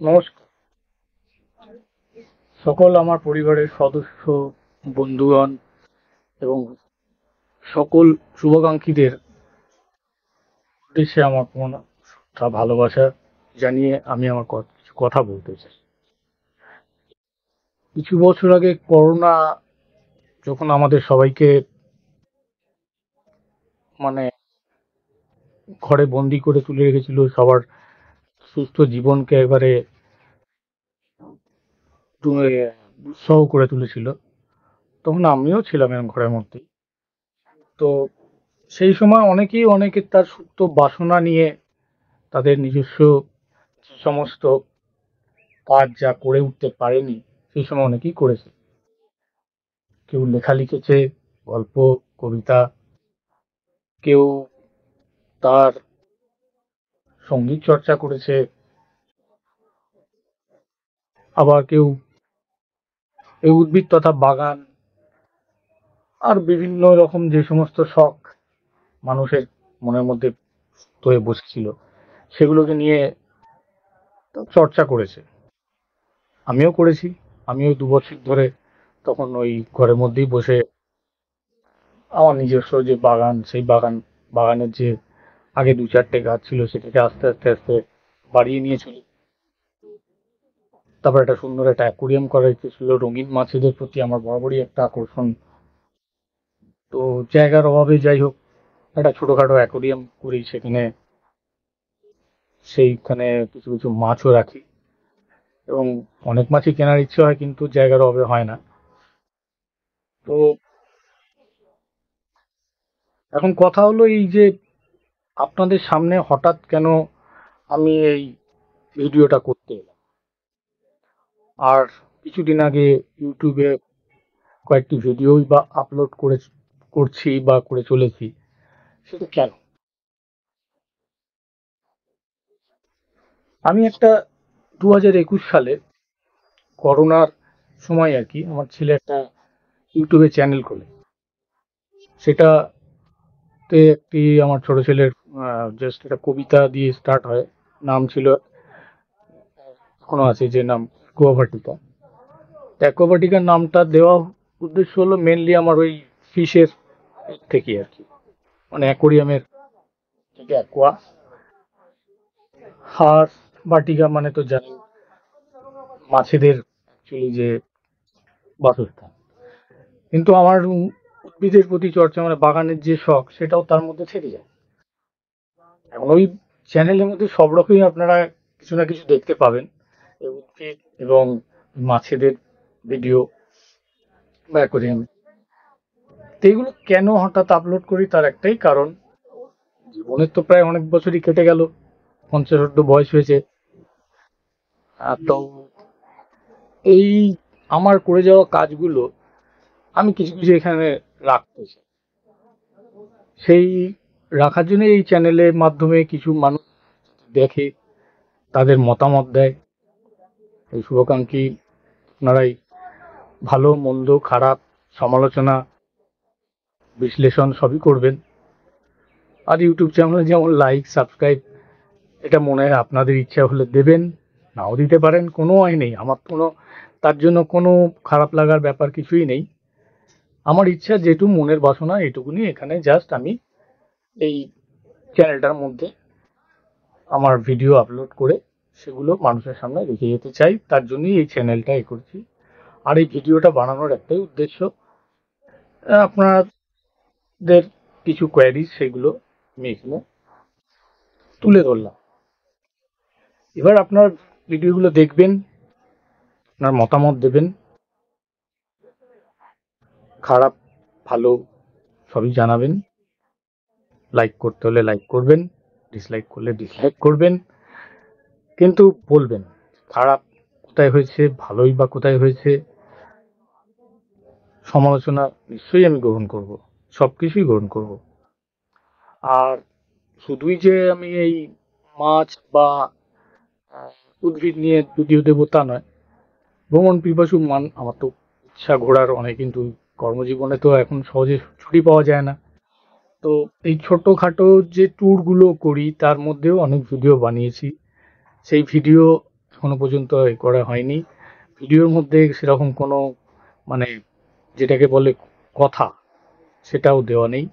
নমস্কার। সকল আমার পরিবারের সদস্য, বন্ধুগণ এবং সকল শুভাকাঙ্ক্ষীদের উদ্দেশ্যে আমার প্রণাম, শ্রদ্ধা, ভালোবাসা জানিয়ে আমি আমার কিছু কথা বলতে চাই। কিছু বছর আগে করোনা যখন আমাদের সবাইকে মানে ঘরে বন্দি করে তুলে রেখেছিল, সবার সুস্থ জীবনকে একেবারে দুঃসহ করে তুলেছিল, তখন আমিও ছিলাম এরকম ঘরের মধ্যেই। তো সেই সময় অনেকেই অনেকের তার সুপ্ত বাসনা নিয়ে তাদের নিজস্ব যে সমস্ত কাজ যা করে উঠতে পারেনি সেই সময় অনেকেই করেছে। কেউ লেখা লিখেছে, গল্প, কবিতা, কেউ তার সঙ্গীত চর্চা করেছে, আবার কেউ এই উদ্ভিদ তথা বাগান আর বিভিন্ন রকম যে সমস্ত শখ মানুষের মনের মধ্যে হয়ে বসেছিল সেগুলোকে নিয়ে চর্চা করেছে। আমিও করেছি। আমিও ২ বছর ধরে তখন ওই ঘরের মধ্যেই বসে আমার নিজস্ব যে বাগান, সেই বাগানের যে আগে ২-৪টে গাছ ছিল সেটাকে আস্তে আস্তে আস্তে বাড়িয়ে নিয়ে চলি। তারপর একটা সুন্দর একটা অ্যাকুরিয়াম করার ইচ্ছে ছিল। রঙিন মাছেদের প্রতি আমার বরাবরই একটা আকর্ষণ। তো জায়গার অভাবে যাই হোক একটা ছোটখাটো অ্যাকুরিয়াম করি, সেখানে সেইখানে কিছু কিছু মাছও রাখি এবং অনেক মাছই কেনার ইচ্ছে হয় কিন্তু জায়গার অভাবে হয় না। তো এখন কথা হলো এই যে আপনাদের সামনে হঠাৎ কেন আমি এই ভিডিওটা করতে এলাম। আর কিছুদিন আগে ইউটিউবে কয়েকটি ভিডিওই বা আপলোড করছি বা করে চলেছি, সেটা কেন? আমি একটা ২০২১ সালে করোনার সময় আর কি আমার ছেলে একটা ইউটিউবে চ্যানেল খোলে। সেটাতে একটি আমার ছোট ছেলের জাস্ট একটা কবিতা দিয়ে স্টার্ট হয়। নাম ছিল, এখনো আছে যে নাম, অ্যাকোয়াভার্টিকা। অ্যাকোয়াভার্টিকার নামটা দেওয়া উদ্দেশ্য হলো মেনলি আমার ওই ফিশের থেকে আর কি, মানে অ্যাকোরিয়ামের থেকে অ্যাকোয়া, আর ভার্টিকা মানে তো জানেন মাছেদের অ্যাকচুয়ালি যে বাসস্থান। কিন্তু আমার উদ্ভিদের প্রতি চর্চা মানে বাগানের যে শখ সেটাও তার মধ্যে থেকে যায়। এখন ওই চ্যানেলের মধ্যে সব রকমই আপনারা কিছু না কিছু দেখতে পাবেন, এই উদ্ভিদ এবং মাছেদের ভিডিও বা অ্যাকোরিয়াম। তো এগুলো কেন হঠাৎ আপলোড করি তার একটাই কারণ, জীবনের তো প্রায় অনেক বছরই কেটে গেল, 50 বয়স হয়েছে। তো এই আমার করে যাওয়া কাজগুলো আমি কিছু কিছু এখানে রাখতে চাই। সেই রাখার জন্য এই চ্যানেলের মাধ্যমে কিছু মানুষ দেখে, তাদের মতামত দেয়। এই শুভাকাঙ্ক্ষী আপনারাই ভালো মন্দ খারাপ সমালোচনা বিশ্লেষণ সবই করবেন। আর ইউটিউব চ্যানেলে যেমন লাইক সাবস্ক্রাইব, এটা মনে হয় আপনাদের ইচ্ছা হলে দেবেন, নাও দিতে পারেন, কোনো নেই আমার, কোনো তার জন্য কোনো খারাপ লাগার ব্যাপার কিছুই নেই। আমার ইচ্ছা যেটুকু মনের বাসনা এটুকুনি এখানে জাস্ট আমি এই চ্যানেলটার মধ্যে আমার ভিডিও আপলোড করে সেগুলো মানুষের সামনে রেখে যেতে চাই, তার জন্যই এই চ্যানেলটা করছি। আর এই ভিডিওটা বানানোর একটাই উদ্দেশ্য, আপনাদের কিছু কোয়ারিজ সেগুলো আমি এখানে তুলে ধরলাম। এবার আপনার ভিডিওগুলো দেখবেন, আপনার মতামত দেবেন, খারাপ ভালো সবই জানাবেন। লাইক করতে হলে লাইক করবেন, ডিসলাইক করলে ডিসলাইক করবেন, কিন্তু বলবেন খারাপ কোথায় হয়েছে, ভালোই বা কোথায় হয়েছে। সমালোচনা নিশ্চয়ই আমি গ্রহণ করব, সবকিছুই গ্রহণ করব। আর শুধুই যে আমি এই মাছ বা উদ্ভিদ নিয়ে ভিডিও দেবো তা নয়। ভ্রমণ পিপাসু আমার তো ইচ্ছা ঘোরার অনেক, কিন্তু কর্মজীবনে তো এখন সহজে ছুটি পাওয়া যায় না। তো এই ছোটখাটো যে ট্যুরগুলো করি তার মধ্যেও অনেক ভিডিও বানিয়েছি। সেই ভিডিও এখনো পর্যন্ত এ করা হয়নি। ভিডিওর মধ্যে সেরকম কোনো মানে যেটাকে বলে কথা, সেটাও দেওয়া নেই।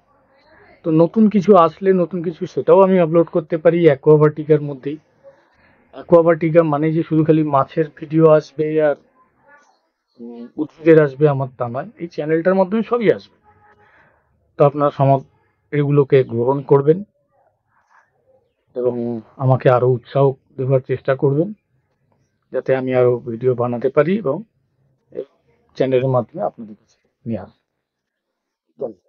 তো নতুন কিছু আসলে নতুন কিছু সেটাও আমি আপলোড করতে পারি অ্যাকোয়াবাটিকার মধ্যেই। অ্যাকোয়াবাটিকা মানে যে শুধু খালি মাছের ভিডিও আসবে আর উদ্ভিদের আসবে আমার তা নয়, এই চ্যানেলটার মাধ্যমে সবই আসবে। তো আপনারা এগুলোকে গ্রহণ করবেন এবং আমাকে আরো উৎসাহ দেওয়ার চেষ্টা করবেন, যাতে আমি আরো ভিডিও বানাতে পারি এবং এই চ্যানেলের মাধ্যমে আপনাদের কাছে নিয়ে আসি। ধন্যবাদ।